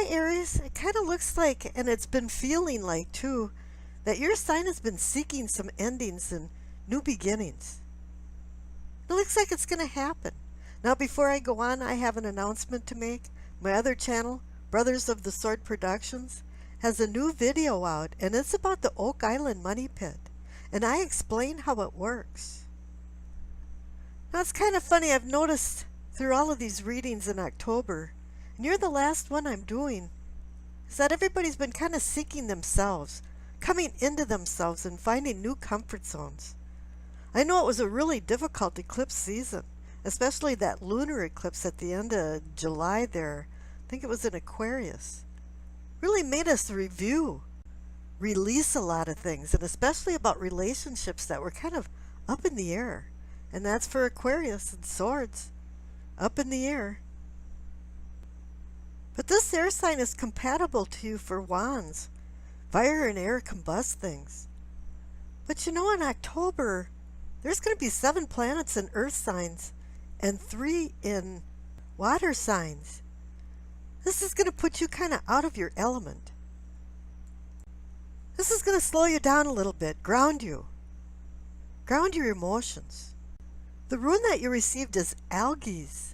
Hi, Aries. It kind of looks like, and it's been feeling like too, that your sign has been seeking some endings and new beginnings. It looks like it's going to happen. Now, before I go on, I have an announcement to make. My other channel, Brothers of the Sword Productions, has a new video out, and it's about the Oak Island Money Pit, and I explain how it works. Now, it's kind of funny. I've noticed through all of these readings in October, and you're the last one I'm doing, is that everybody's been kind of seeking themselves, coming into themselves and finding new comfort zones. I know it was a really difficult eclipse season, especially that lunar eclipse at the end of July there. I think it was in Aquarius. Really made us review, release a lot of things, and especially about relationships that were kind of up in the air. And that's for Aquarius and Swords, up in the air. But this air sign is compatible to you for Wands. Fire and air combust things. But you know, in October, there's going to be 7 planets in earth signs and 3 in water signs. This is going to put you kind of out of your element. This is going to slow you down a little bit, ground you. Ground your emotions. The rune that you received is Algaes.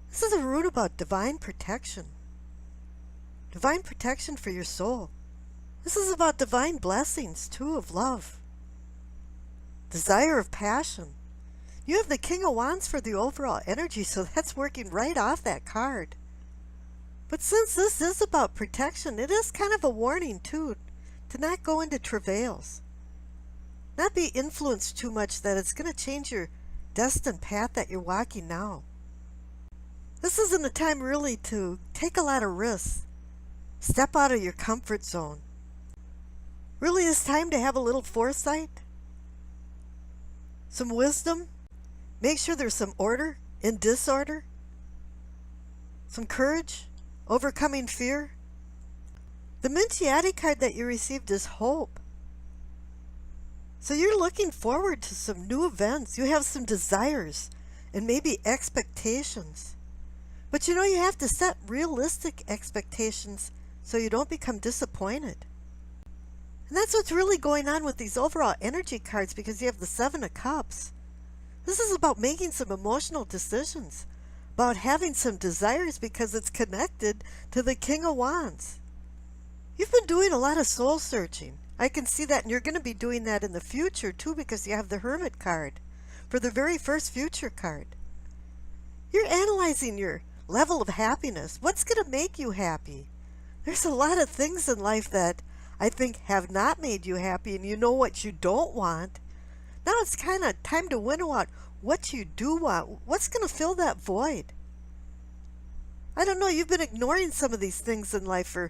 This is a rune about divine protection. Divine protection for your soul. This is about divine blessings, too, of love. Desire of passion. You have the King of Wands for the overall energy, so that's working right off that card. But since this is about protection, it is kind of a warning, too, to not go into travails. Not be influenced too much that it's going to change your destined path that you're walking now. This isn't a time really to take a lot of risks. Step out of your comfort zone. Really is time to have a little foresight, some wisdom. Make sure there's some order in disorder, some courage, overcoming fear. The Minchiati card that you received is hope. So you're looking forward to some new events. You have some desires and maybe expectations. But you know, you have to set realistic expectations so you don't become disappointed. And that's what's really going on with these overall energy cards, because you have the 7 of Cups. This is about making some emotional decisions, about having some desires because it's connected to the King of Wands. You've been doing a lot of soul searching. I can see that, and you're going to be doing that in the future too, because you have the Hermit card for the very first future card. You're analyzing your level of happiness. What's going to make you happy? There's a lot of things in life that I think have not made you happy, and you know what you don't want. Now it's kind of time to winnow out what you do want. What's going to fill that void? I don't know. You've been ignoring some of these things in life, or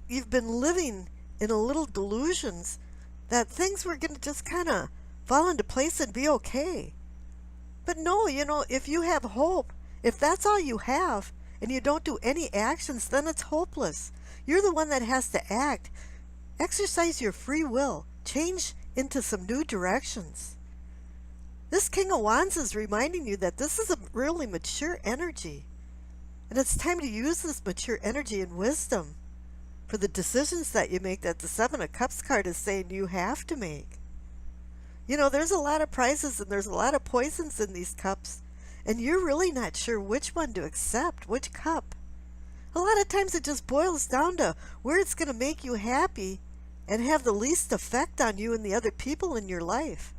you've been living in a little delusions that things were going to just kind of fall into place and be okay. But no, you know, if you have hope, if that's all you have, and you don't do any actions, then it's hopeless. You're the one that has to act. Exercise your free will. Change into some new directions. This King of Wands is reminding you that this is a really mature energy. And it's time to use this mature energy and wisdom for the decisions that you make, that the 7 of Cups card is saying you have to make. You know, there's a lot of prizes and there's a lot of poisons in these cups, and you're really not sure which one to accept, which cup. A lot of times it just boils down to where it's going to make you happy and have the least effect on you and the other people in your life.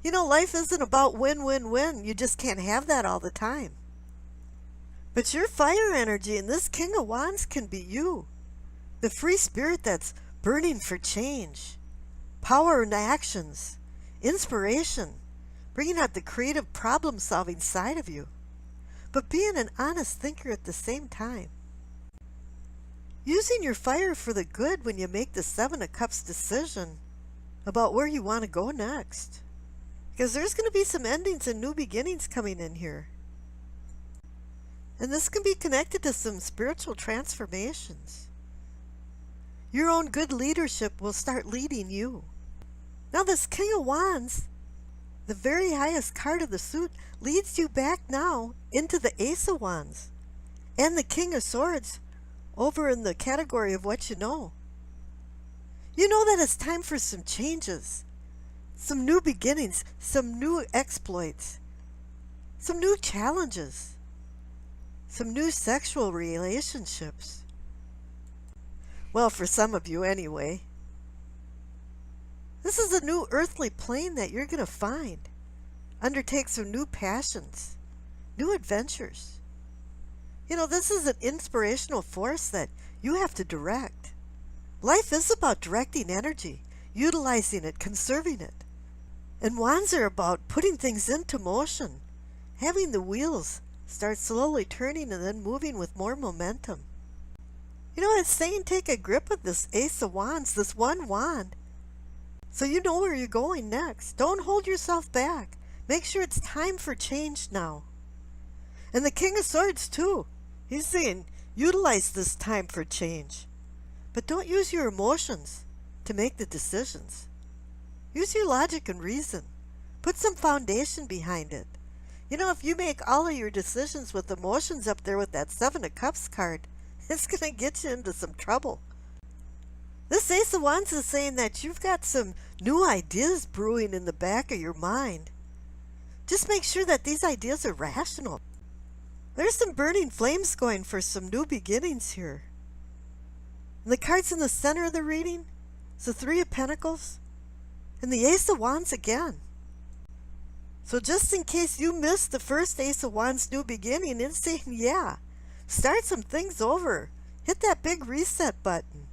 You know, life isn't about win, win, win. You just can't have that all the time. But your fire energy and this King of Wands can be you. The free spirit that's burning for change, power in actions, inspiration, bringing out the creative problem-solving side of you, but being an honest thinker at the same time. Using your fire for the good when you make the 7 of Cups decision about where you want to go next. Because there's going to be some endings and new beginnings coming in here. And this can be connected to some spiritual transformations. Your own good leadership will start leading you. Now this King of Wands, the very highest card of the suit, leads you back now into the Ace of Wands and the King of Swords, over in the category of what you know. You know that it's time for some changes, some new beginnings, some new exploits, some new challenges, some new sexual relationships. Well, for some of you anyway. This is a new earthly plane that you're going to find. Undertake some new passions, new adventures. You know, this is an inspirational force that you have to direct. Life is about directing energy, utilizing it, conserving it. And wands are about putting things into motion, having the wheels start slowly turning and then moving with more momentum. You know, it's saying take a grip of this Ace of Wands, this one wand, so you know where you're going next. Don't hold yourself back. Make sure it's time for change now. And the King of Swords too. He's saying utilize this time for change. But don't use your emotions to make the decisions. Use your logic and reason. Put some foundation behind it. You know, if you make all of your decisions with emotions up there with that Seven of Cups card, it's going to get you into some trouble. This Ace of Wands is saying that you've got some new ideas brewing in the back of your mind. Just make sure that these ideas are rational. There's some burning flames going for some new beginnings here. And the cards in the center of the reading, it's the Three of Pentacles and the Ace of Wands again. So just in case you missed the first Ace of Wands new beginning, it's saying, yeah, start some things over. Hit that big reset button.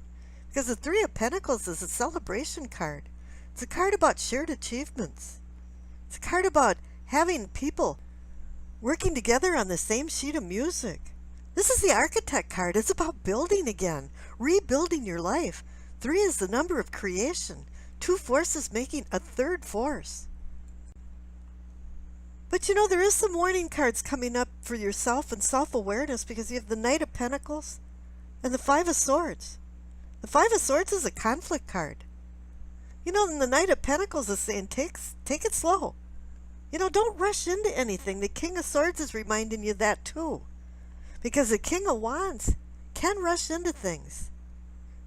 Because the Three of Pentacles is a celebration card. It's a card about shared achievements. It's a card about having people working together on the same sheet of music. This is the Architect card. It's about building again, rebuilding your life. 3 is the number of creation. 2 forces making a third force. But you know, there is some warning cards coming up for yourself and self-awareness, because you have the Knight of Pentacles and the Five of Swords. The Five of Swords is a conflict card. You know, and the Knight of Pentacles is saying, take it slow. You know, don't rush into anything. The King of Swords is reminding you that too. Because the King of Wands can rush into things.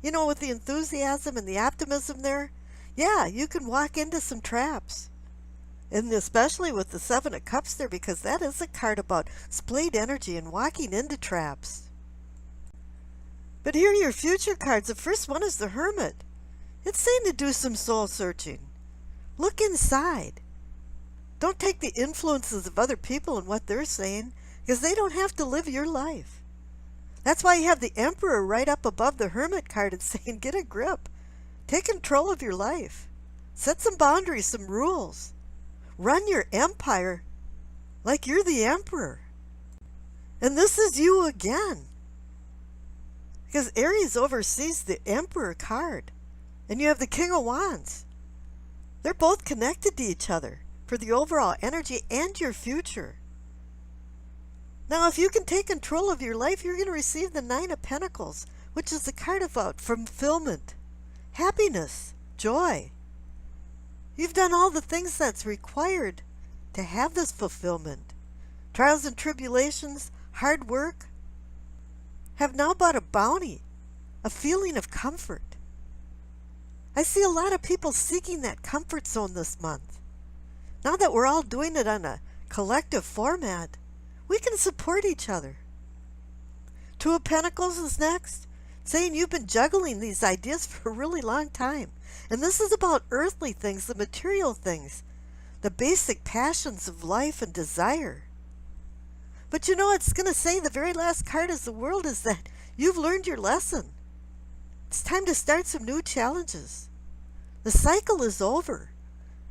You know, with the enthusiasm and the optimism there, yeah, you can walk into some traps. And especially with the Seven of Cups there, because that is a card about splayed energy and walking into traps. But here are your future cards. The first one is the Hermit. It's saying to do some soul searching. Look inside. Don't take the influences of other people and what they're saying, because they don't have to live your life. That's why you have the Emperor right up above the Hermit card and saying, get a grip. Take control of your life. Set some boundaries, some rules. Run your empire like you're the Emperor. And this is you again. Because Aries oversees the Emperor card. And you have the King of Wands. They're both connected to each other for the overall energy and your future. Now, if you can take control of your life, you're going to receive the Nine of Pentacles, which is the card about fulfillment, happiness, joy. You've done all the things that's required to have this fulfillment. Trials and tribulations, hard work, have now brought a bounty, a feeling of comfort. I see a lot of people seeking that comfort zone this month. Now that we're all doing it on a collective format, we can support each other. Two of Pentacles is next, saying you've been juggling these ideas for a really long time. And this is about earthly things, the material things, the basic passions of life and desire. But you know, it's going to say the very last card is the World, is that you've learned your lesson. It's time to start some new challenges. The cycle is over.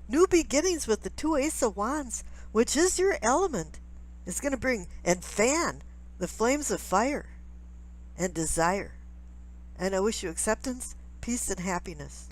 New beginnings with the 2 Ace of Wands, which is your element, is going to bring and fan the flames of fire and desire. And I wish you acceptance, peace, and happiness.